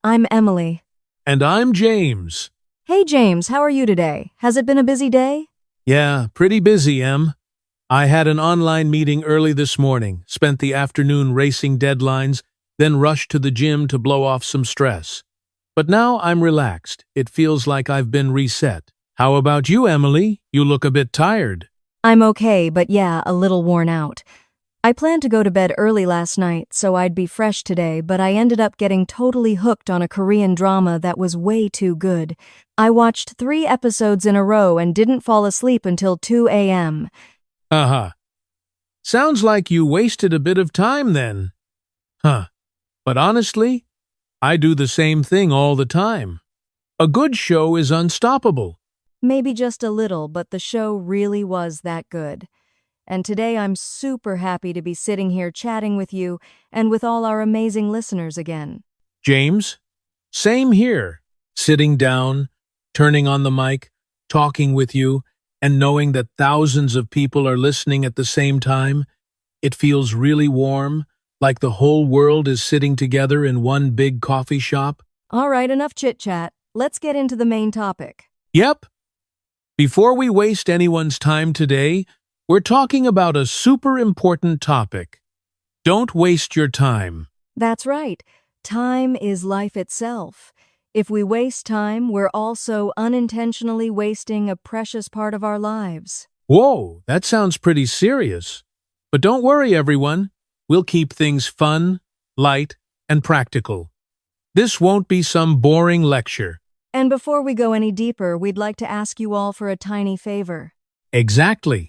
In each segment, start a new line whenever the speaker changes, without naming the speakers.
I'm Emily.
And I'm James.
Hey James, how are you today? Has it been a busy day?
Yeah, pretty busy, Em. I had an online meeting early this morning, spent the afternoon racing deadlines, then rushed to the gym to blow off some stress. But now I'm relaxed. It feels like I've been reset. How about you, Emily? You look a bit tired.
I'm okay, but yeah, a little worn out. I planned to go to bed early last night so I'd be fresh today, but I ended up getting totally hooked on a Korean drama that was way too good. I watched 3 episodes in a row and didn't fall asleep until 2 a.m.
Sounds like you wasted a bit of time then. But honestly, I do the same thing all the time. A good show is unstoppable.
Maybe just a little, but the show really was that good. And today I'm super happy to be sitting here chatting with you and with all our amazing listeners again.
James? Same here. Sitting down, turning on the mic, talking with you, and knowing that thousands of people are listening at the same time, it feels really warm, like the whole world is sitting together in one big coffee shop.
All right, enough chit-chat. Let's get into the main topic.
Yep. Before we waste anyone's time today, we're talking about a super important topic. Don't waste your time.
That's right. Time is life itself. If we waste time, we're also unintentionally wasting a precious part of our lives.
Whoa, that sounds pretty serious. But don't worry, everyone. We'll keep things fun, light, and practical. This won't be some boring lecture.
And before we go any deeper, we'd like to ask you all for a tiny favor.
Exactly.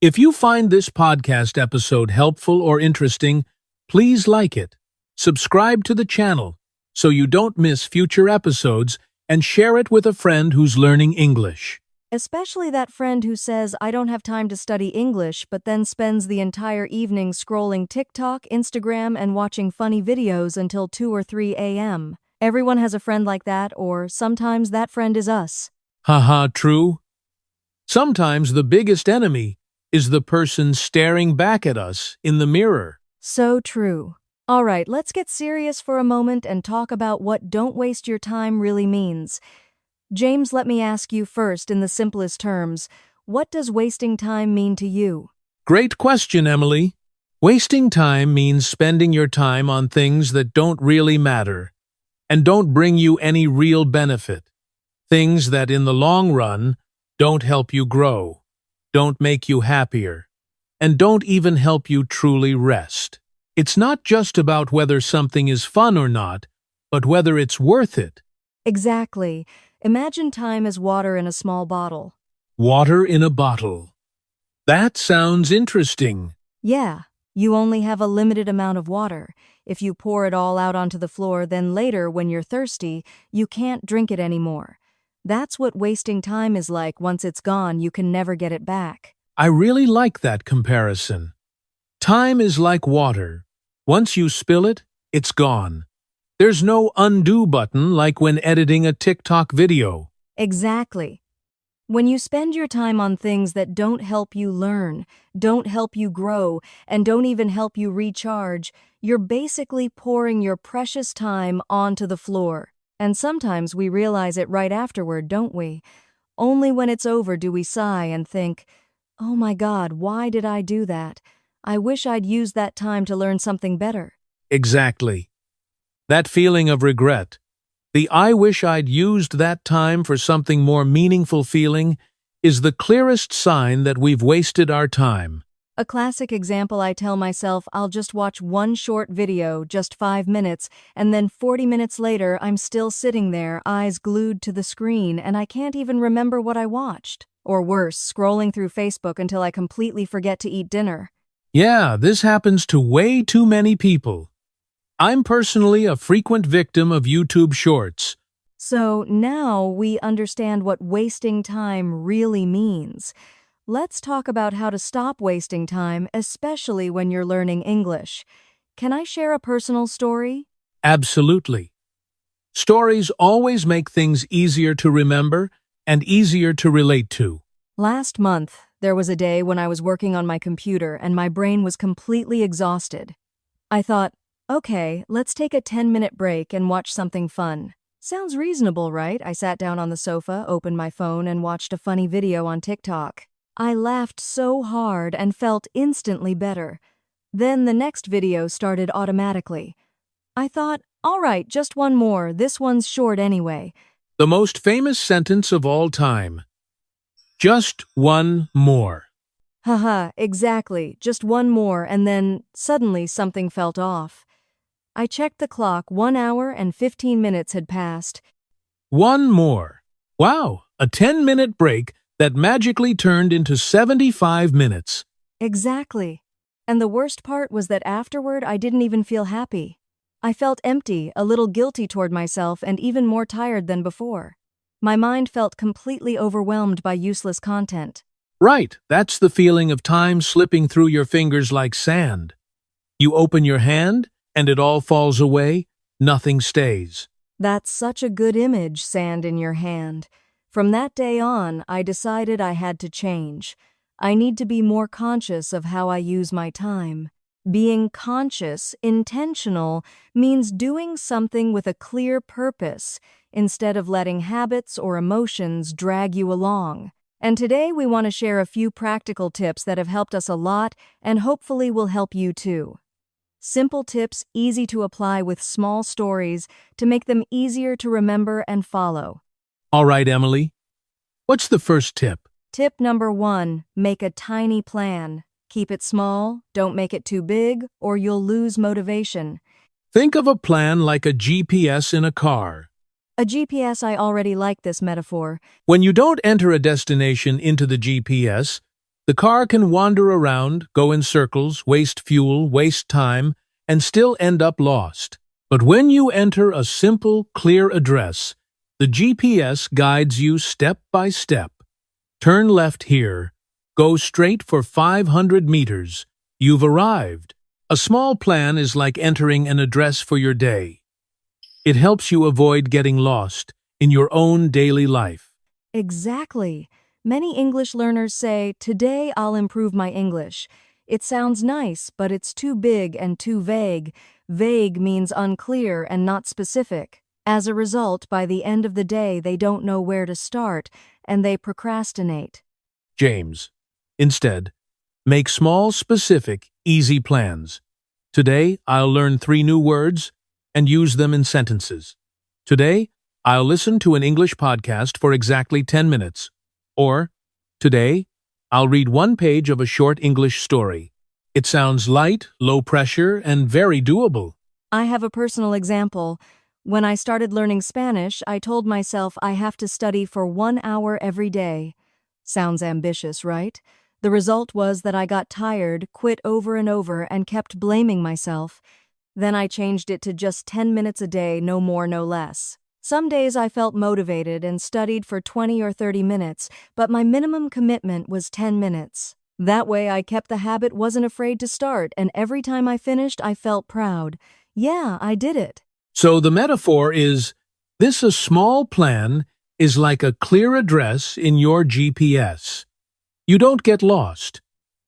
If you find this podcast episode helpful or interesting, please like it, subscribe to the channel so you don't miss future episodes, and share it with a friend who's learning English.
Especially that friend who says, I don't have time to study English, but then spends the entire evening scrolling TikTok, Instagram, and watching funny videos until 2 or 3 a.m. Everyone has a friend like that, or sometimes that friend is us.
Haha, true. Sometimes the biggest enemy is the person staring back at us in the mirror.
So true. All right, let's get serious for a moment and talk about what don't waste your time really means. James, let me ask you first in the simplest terms, what does wasting time mean to you?
Great question, Emily. Wasting time means spending your time on things that don't really matter and don't bring you any real benefit. Things that in the long run don't help you grow, don't make you happier, and don't even help you truly rest. It's not just about whether something is fun or not, but whether it's worth it.
Exactly. Imagine time as water in a small bottle.
Water in a bottle. That sounds interesting.
Yeah, you only have a limited amount of water. If you pour it all out onto the floor, then later, when you're thirsty, you can't drink it anymore. That's what wasting time is like. Once it's gone, you can never get it back.
I really like that comparison. Time is like water. Once you spill it, it's gone. There's no undo button like when editing a TikTok video.
Exactly. When you spend your time on things that don't help you learn, don't help you grow, and don't even help you recharge, you're basically pouring your precious time onto the floor. And sometimes we realize it right afterward, don't we? Only when it's over do we sigh and think, oh my God, why did I do that? I wish I'd used that time to learn something better.
Exactly. That feeling of regret, the I wish I'd used that time for something more meaningful feeling, is the clearest sign that we've wasted our time.
A classic example, I tell myself I'll just watch one short video, just 5 minutes, and then 40 minutes later I'm still sitting there, eyes glued to the screen, and I can't even remember what I watched. Or worse, scrolling through Facebook until I completely forget to eat dinner.
Yeah, this happens to way too many people. I'm personally a frequent victim of YouTube Shorts.
So now we understand what wasting time really means. Let's talk about how to stop wasting time, especially when you're learning English. Can I share a personal story?
Absolutely. Stories always make things easier to remember and easier to relate to.
Last month, there was a day when I was working on my computer and my brain was completely exhausted. I thought, Okay, let's take a 10-minute break and watch something fun. Sounds reasonable, right? I sat down on the sofa, opened my phone, and watched a funny video on TikTok. I laughed so hard and felt instantly better. Then the next video started automatically. I thought, all right, just one more. This one's short anyway.
The most famous sentence of all time. Just one more.
Haha, exactly. Just one more, and then suddenly something felt off. I checked the clock. 1 hour and 15 minutes had passed.
One more. Wow, a 10-minute break that magically turned into 75 minutes.
Exactly. And the worst part was that afterward I didn't even feel happy. I felt empty, a little guilty toward myself, and even more tired than before. My mind felt completely overwhelmed by useless content.
Right, that's the feeling of time slipping through your fingers like sand. You open your hand, and it all falls away, nothing stays.
That's such a good image, sand in your hand. From that day on, I decided I had to change. I need to be more conscious of how I use my time. Being conscious, intentional, means doing something with a clear purpose instead of letting habits or emotions drag you along. And today we want to share a few practical tips that have helped us a lot and hopefully will help you too. Simple tips, easy to apply with small stories to make them easier to remember and follow.
All right, Emily. What's the first tip?
Tip number 1, make a tiny plan. Keep it small, don't make it too big, or you'll lose motivation.
Think of a plan like a GPS in a car.
A GPS, I already like this metaphor.
When you don't enter a destination into the GPS, the car can wander around, go in circles, waste fuel, waste time, and still end up lost. But when you enter a simple, clear address, the GPS guides you step by step. Turn left here. Go straight for 500 meters. You've arrived. A small plan is like entering an address for your day. It helps you avoid getting lost in your own daily life.
Exactly. Many English learners say, "Today I'll improve my English." It sounds nice, but it's too big and too vague. Vague means unclear and not specific. As a result, by the end of the day, they don't know where to start, and they procrastinate.
James. Instead, make small, specific, easy plans. Today, I'll learn 3 new words and use them in sentences. Today, I'll listen to an English podcast for exactly 10 minutes. Or, today, I'll read 1 page of a short English story. It sounds light, low pressure, and very doable.
I have a personal example. When I started learning Spanish, I told myself I have to study for 1 hour every day. Sounds ambitious, right? The result was that I got tired, quit over and over, and kept blaming myself. Then I changed it to just 10 minutes a day, no more, no less. Some days I felt motivated and studied for 20 or 30 minutes, but my minimum commitment was 10 minutes. That way I kept the habit, wasn't afraid to start, and every time I finished, I felt proud. Yeah, I did it.
So the metaphor is, this a small plan is like a clear address in your GPS. You don't get lost.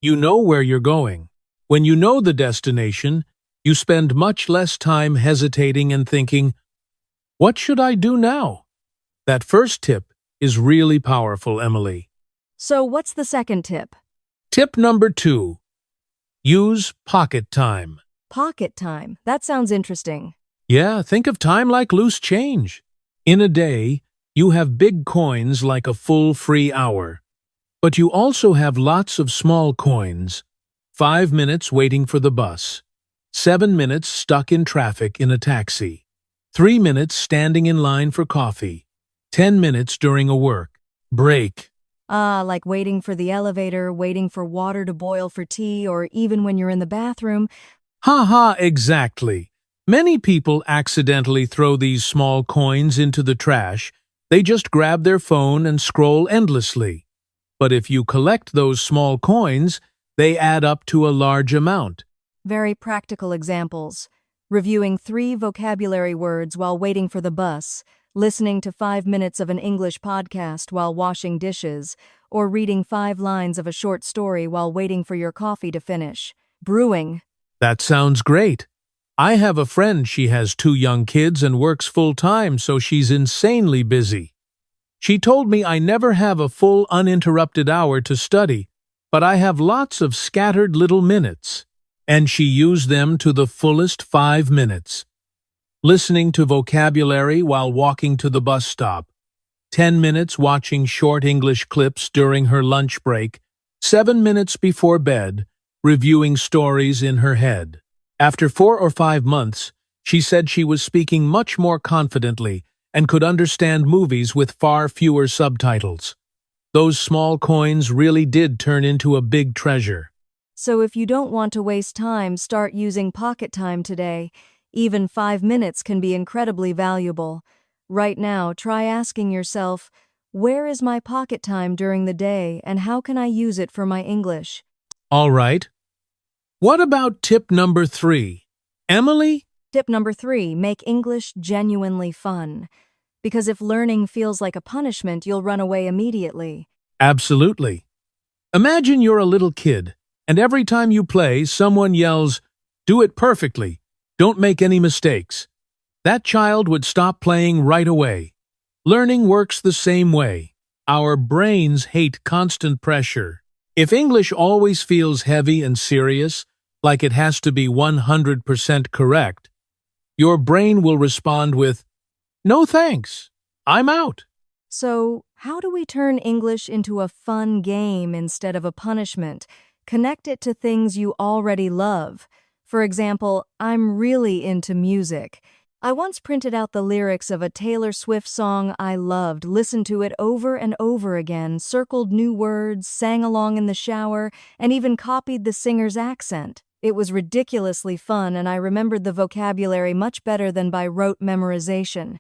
You know where you're going. When you know the destination, you spend much less time hesitating and thinking, what should I do now? That first tip is really powerful, Emily.
So what's the second tip?
Tip number 2. Use pocket time.
Pocket time. That sounds interesting.
Yeah, think of time like loose change. In a day, you have big coins like a full free hour. But you also have lots of small coins. 5 minutes waiting for the bus. 7 minutes stuck in traffic in a taxi. 3 minutes standing in line for coffee. 10 minutes during a work break.
Like waiting for the elevator, waiting for water to boil for tea, or even when you're in the bathroom.
Exactly. Many people accidentally throw these small coins into the trash. They just grab their phone and scroll endlessly. But if you collect those small coins, they add up to a large amount.
Very practical examples. Reviewing 3 vocabulary words while waiting for the bus, listening to 5 minutes of an English podcast while washing dishes, or reading 5 lines of a short story while waiting for your coffee to finish. Brewing.
That sounds great. I have a friend, she has 2 young kids and works full-time, so she's insanely busy. She told me I never have a full uninterrupted hour to study, but I have lots of scattered little minutes. And she used them to the fullest 5 minutes. Listening to vocabulary while walking to the bus stop, 10 minutes watching short English clips during her lunch break, 7 minutes before bed, reviewing stories in her head. After 4 or 5 months, she said she was speaking much more confidently and could understand movies with far fewer subtitles. Those small coins really did turn into a big treasure.
So if you don't want to waste time, start using pocket time today. Even 5 minutes can be incredibly valuable. Right now, try asking yourself, where is my pocket time during the day and how can I use it for my English?
All right. What about tip number 3? Emily?
Tip number 3, make English genuinely fun. Because if learning feels like a punishment, you'll run away immediately.
Absolutely. Imagine you're a little kid, and every time you play, someone yells, "Do it perfectly. Don't make any mistakes." That child would stop playing right away. Learning works the same way. Our brains hate constant pressure. If English always feels heavy and serious, like it has to be 100% correct, your brain will respond with, "No thanks, I'm out."
So, how do we turn English into a fun game instead of a punishment? Connect it to things you already love. For example, I'm really into music. I once printed out the lyrics of a Taylor Swift song I loved, listened to it over and over again, circled new words, sang along in the shower, and even copied the singer's accent. It was ridiculously fun, and I remembered the vocabulary much better than by rote memorization.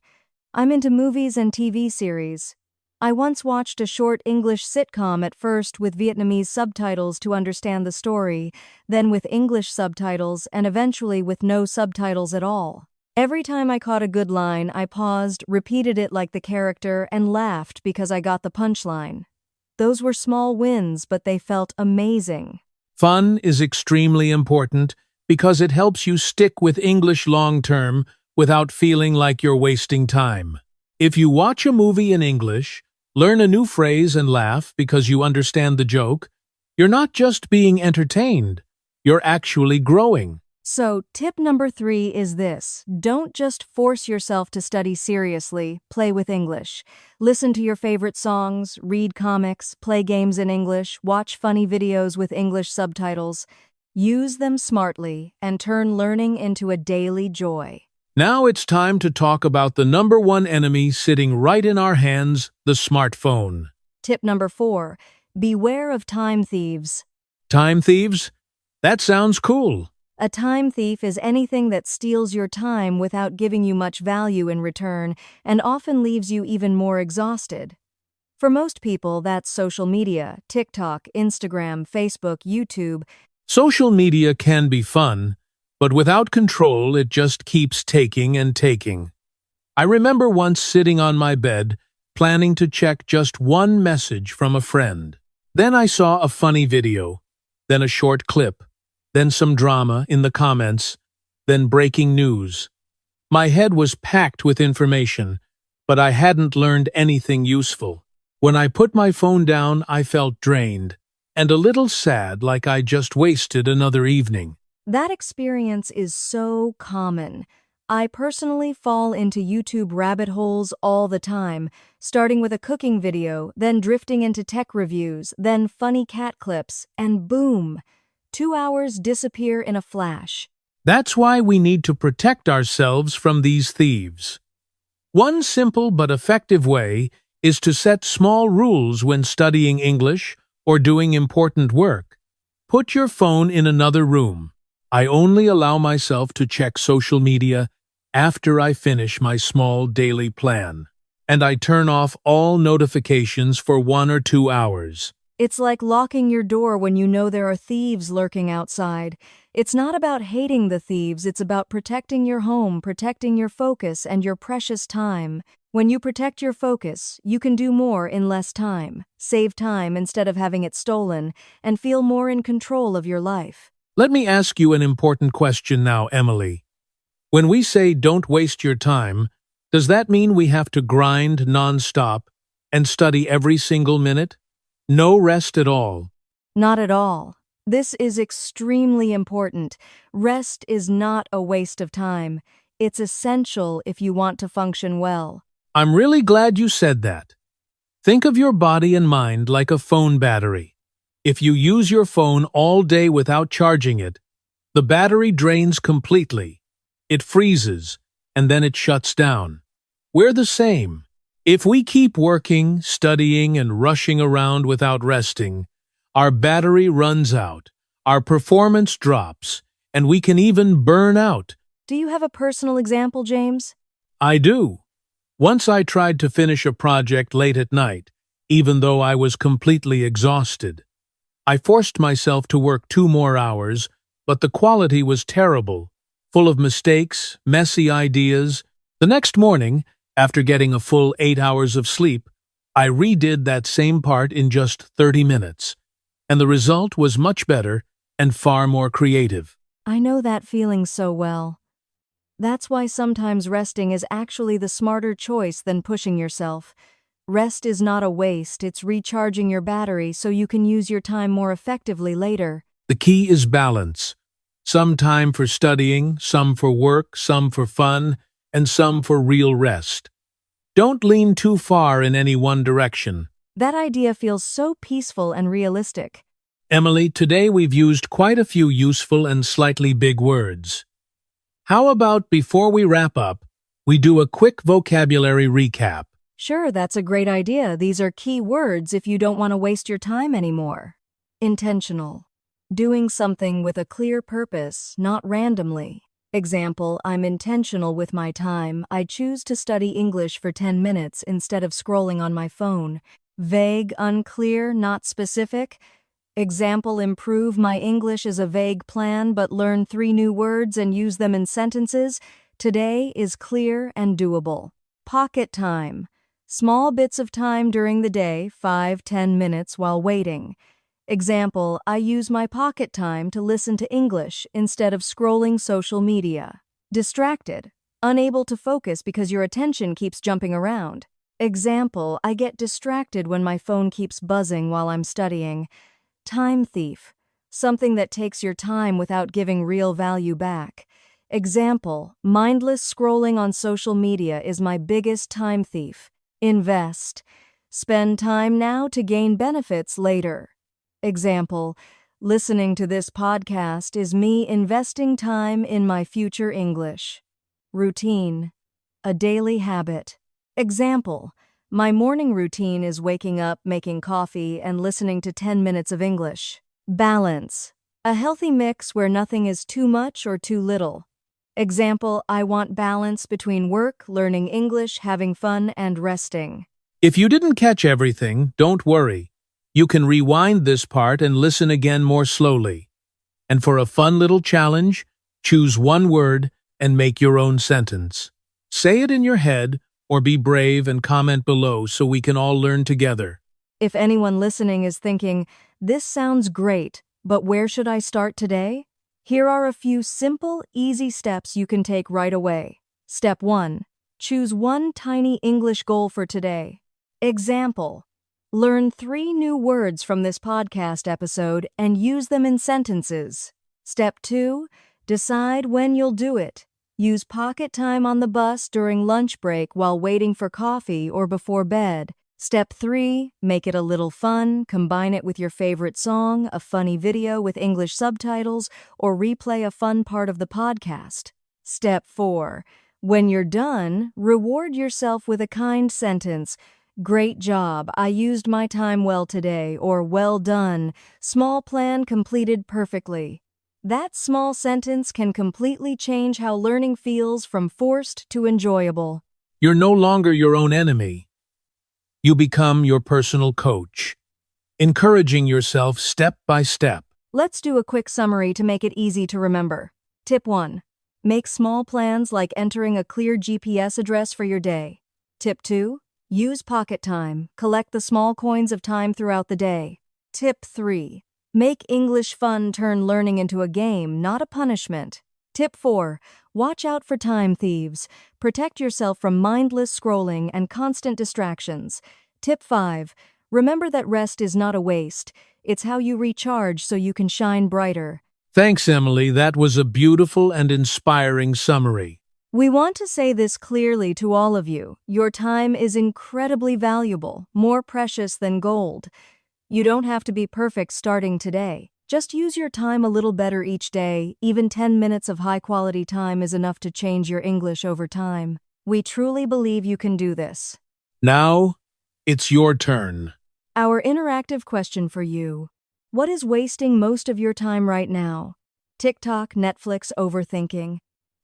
I'm into movies and TV series. I once watched a short English sitcom at first with Vietnamese subtitles to understand the story, then with English subtitles, and eventually with no subtitles at all. Every time I caught a good line, I paused, repeated it like the character, and laughed because I got the punchline. Those were small wins, but they felt amazing.
Fun is extremely important because it helps you stick with English long-term without feeling like you're wasting time. If you watch a movie in English, learn a new phrase and laugh because you understand the joke, you're not just being entertained, you're actually growing.
So, tip number 3 is this. Don't just force yourself to study seriously, play with English. Listen to your favorite songs, read comics, play games in English, watch funny videos with English subtitles. Use them smartly and turn learning into a daily joy.
Now it's time to talk about the number one enemy sitting right in our hands, the smartphone.
Tip number 4, beware of time thieves.
Time thieves? That sounds cool.
A time thief is anything that steals your time without giving you much value in return and often leaves you even more exhausted. For most people, that's social media, TikTok, Instagram, Facebook, YouTube.
Social media can be fun, but without control, it just keeps taking and taking. I remember once sitting on my bed, planning to check just one message from a friend. Then I saw a funny video, then a short clip, then some drama in the comments, then breaking news. My head was packed with information, but I hadn't learned anything useful. When I put my phone down, I felt drained, and a little sad, like I just wasted another evening.
That experience is so common. I personally fall into YouTube rabbit holes all the time, starting with a cooking video, then drifting into tech reviews, then funny cat clips, and boom! 2 hours disappear in a flash.
That's why we need to protect ourselves from these thieves. One simple but effective way is to set small rules when studying English or doing important work. Put your phone in another room. I only allow myself to check social media after I finish my small daily plan, and I turn off all notifications for 1 or 2 hours.
It's like locking your door when you know there are thieves lurking outside. It's not about hating the thieves, it's about protecting your home, protecting your focus, and your precious time. When you protect your focus, you can do more in less time, save time instead of having it stolen, and feel more in control of your life.
Let me ask you an important question now, Emily. When we say don't waste your time, does that mean we have to grind non-stop and study every single minute? No rest at all.
Not at all. This is extremely important. Rest is not a waste of time. It's essential if you want to function well.
I'm really glad you said that. Think of your body and mind like a phone battery. If you use your phone all day without charging it, the battery drains completely. It freezes, and then it shuts down. We're the same. If we keep working, studying, and rushing around without resting, our battery runs out, our performance drops, and we can even burn out.
Do you have a personal example, James?
I do. Once I tried to finish a project late at night, even though I was completely exhausted. I forced myself to work 2 more hours, but the quality was terrible, full of mistakes, messy ideas. The next morning, after getting a full 8 hours of sleep, I redid that same part in just 30 minutes, and the result was much better and far more creative.
I know that feeling so well. That's why sometimes resting is actually the smarter choice than pushing yourself. Rest is not a waste, it's recharging your battery so you can use your time more effectively later.
The key is balance. Some time for studying, some for work, some for fun, and some for real rest. Don't lean too far in any one direction.
That idea feels so peaceful and realistic.
Emily, today we've used quite a few useful and slightly big words. How about before we wrap up, we do a quick vocabulary recap?
Sure, that's a great idea. These are key words if you don't want to waste your time anymore. Intentional. Doing something with a clear purpose, not randomly. Example, I'm intentional with my time. I choose to study English for 10 minutes instead of scrolling on my phone. Vague, unclear, not specific. Example, improve my English is a vague plan, but learn 3 new words and use them in sentences. Today is clear and doable. Pocket time. Small bits of time during the day, 5-10 minutes while waiting. Example, I use my pocket time to listen to English instead of scrolling social media. Distracted. Unable to focus because your attention keeps jumping around. Example, I get distracted when my phone keeps buzzing while I'm studying. Time thief. Something that takes your time without giving real value back. Example, mindless scrolling on social media is my biggest time thief. Invest. Spend time now to gain benefits later. Example, listening to this podcast is me investing time in my future English. Routine. A daily habit. Example, my morning routine is waking up, making coffee, and listening to 10 minutes of English. Balance. A healthy mix where nothing is too much or too little. Example, I want balance between work, learning English, having fun, and resting.
If you didn't catch everything, don't worry. You can rewind this part and listen again more slowly. And for a fun little challenge, choose one word and make your own sentence. Say it in your head or be brave and comment below so we can all learn together.
If anyone listening is thinking, this sounds great, but where should I start today? Here are a few simple, easy steps you can take right away. Step 1. Choose one tiny English goal for today. Example, learn 3 new words from this podcast episode and use them in sentences. Step 2. Decide when you'll do it. Use pocket time on the bus during lunch break while waiting for coffee or before bed. Step 3. Make it a little fun. Combine it with your favorite song, a funny video with English subtitles, or replay a fun part of the podcast. Step 4. When you're done, reward yourself with a kind sentence. Great job, I used my time well today, or well done, small plan completed perfectly. That small sentence can completely change how learning feels from forced to enjoyable.
You're no longer your own enemy. You become your personal coach, encouraging yourself step by step.
Let's do a quick summary to make it easy to remember. Tip 1. Make small plans like entering a clear GPS address for your day. Tip 2. Use pocket time. Collect the small coins of time throughout the day. Tip 3. Make English fun. Turn learning into a game, not a punishment. Tip 4. Watch out for time thieves. Protect yourself from mindless scrolling and constant distractions. Tip 5. Remember that rest is not a waste. It's how you recharge so you can shine brighter.
Thanks, Emily. That was a beautiful and inspiring summary.
We want to say this clearly to all of you. Your time is incredibly valuable, more precious than gold. You don't have to be perfect starting today. Just use your time a little better each day. Even 10 minutes of high-quality time is enough to change your English over time. We truly believe you can do this.
Now, it's your turn.
Our interactive question for you. What is wasting most of your time right now? TikTok, Netflix, overthinking?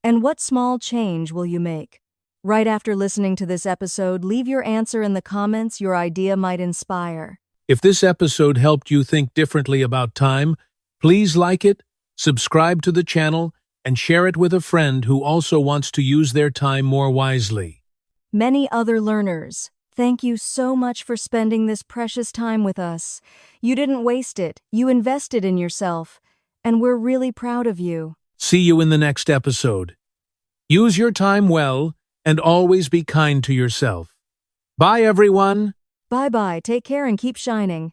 And what small change will you make? Right after listening to this episode, leave your answer in the comments. Your idea might inspire.
If this episode helped you think differently about time, please like it, subscribe to the channel, and share it with a friend who also wants to use their time more wisely.
Many other learners, thank you so much for spending this precious time with us. You didn't waste it, you invested in yourself, and we're really proud of you.
See you in the next episode. Use your time well and always be kind to yourself. Bye, everyone.
Bye-bye, take care and keep shining.